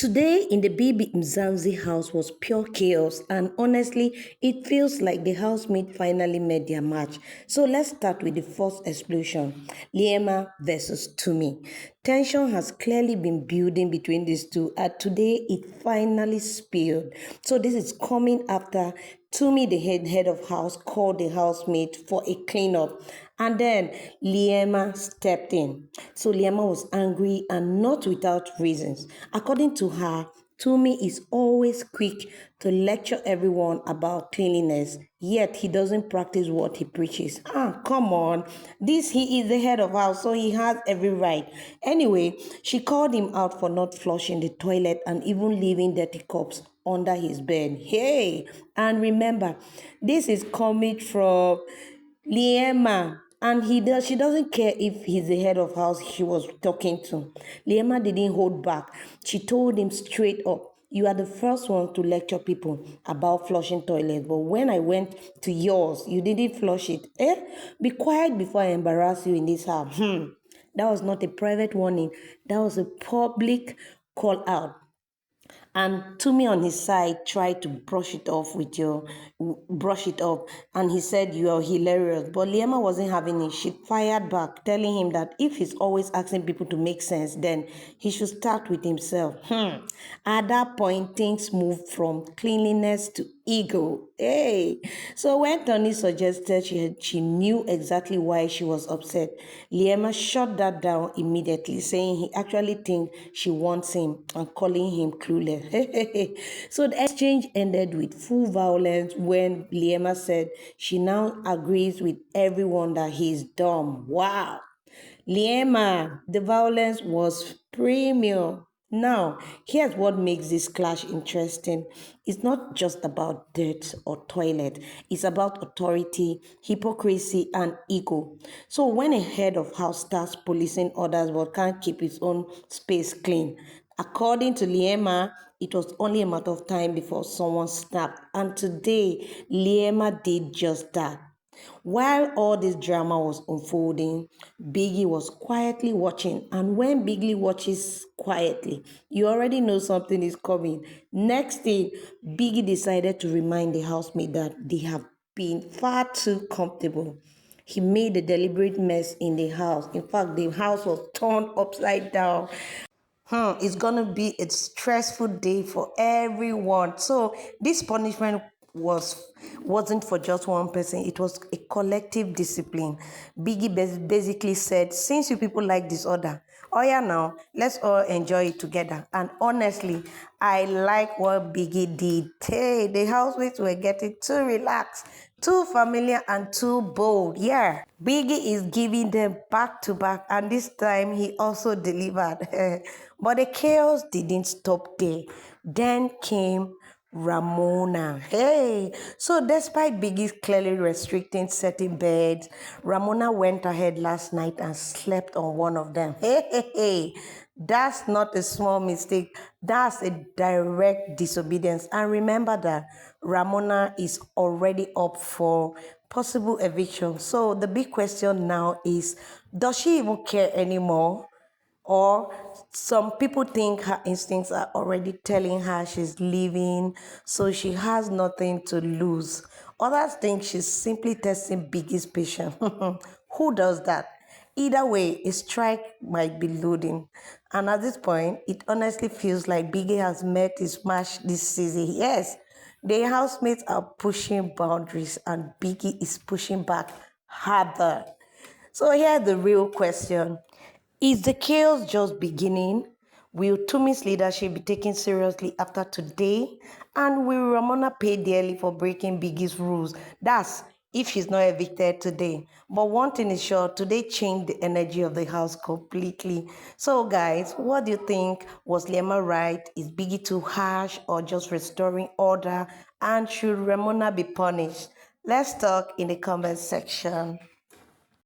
Today in the BBMzansi house was pure chaos, and honestly, it feels like the housemate finally made their match. So let's start with the first explosion, Liema versus Tumi. Tension has clearly been building between these two, and today it finally spilled. So this is coming after Tumi, the head of house, called the housemate for a cleanup. And then Liema stepped in. So Liema was angry and not without reasons. According to her, Tumi is always quick to lecture everyone about cleanliness, yet he doesn't practice what he preaches. Come on. He is the head of house, so he has every right. Anyway, she called him out for not flushing the toilet and even leaving dirty cups under his bed. Hey, and remember, this is coming from Liema. And she doesn't care if he's the head of house she was talking to. Liema didn't hold back. She told him straight up, you are the first one to lecture people about flushing toilets, but when I went to yours, you didn't flush it. Be quiet before I embarrass you in this house. That was not a private warning. That was a public call out. And Tumi on his side tried to brush it off, and he said you are hilarious. But Liema wasn't having it. She fired back, telling him that if he's always asking people to make sense, then he should start with himself. At that point, things moved from cleanliness to ego. Hey. So when Tony suggested she knew exactly why she was upset, Liema shut that down immediately, saying he actually thinks she wants him and calling him clueless. So the exchange ended with full violence when Liema said she now agrees with everyone that he's dumb. Wow. Liema, the violence was premium. Now, here's what makes this clash interesting. It's not just about dirt or toilet. It's about authority, hypocrisy, and ego. So when a head of house starts policing others but can't keep his own space clean, according to Liema, it was only a matter of time before someone snapped. And today, Liema did just that. While all this drama was unfolding, Biggie was quietly watching. And when Biggie watches quietly, you already know something is coming. Next thing, Biggie decided to remind the housemaid that they have been far too comfortable. He made a deliberate mess in the house. In fact, the house was turned upside down. It's gonna be a stressful day for everyone. So this punishment wasn't for just one person, it was a collective discipline. Biggie basically said, since you people like disorder, oh yeah, now let's all enjoy it together. And honestly, I like what Biggie did. Hey, the housemates were getting too relaxed, too familiar, and too bold. Yeah, Biggie is giving them back to back, and this time he also delivered. But the chaos didn't stop there. Then came Ramona. Hey, so despite Biggie's clearly restricting certain beds, Ramona went ahead last night and slept on one of them. Hey. That's not a small mistake. That's a direct disobedience. And remember that Ramona is already up for possible eviction. So the big question now is, does she even care anymore? Or some people think her instincts are already telling her she's leaving, so she has nothing to lose. Others think she's simply testing Biggie's patience. Who does that? Either way, a strike might be loading. And at this point, it honestly feels like Biggie has met his match this season. Yes, the housemates are pushing boundaries and Biggie is pushing back harder. So here's the real question. Is the chaos just beginning? Will Tumi's leadership be taken seriously after today? And will Ramona pay dearly for breaking Biggie's rules? That's if she's not evicted today. But one thing is sure, today changed the energy of the house completely. So guys, what do you think? Was Liema right? Is Biggie too harsh or just restoring order? And should Ramona be punished? Let's talk in the comment section.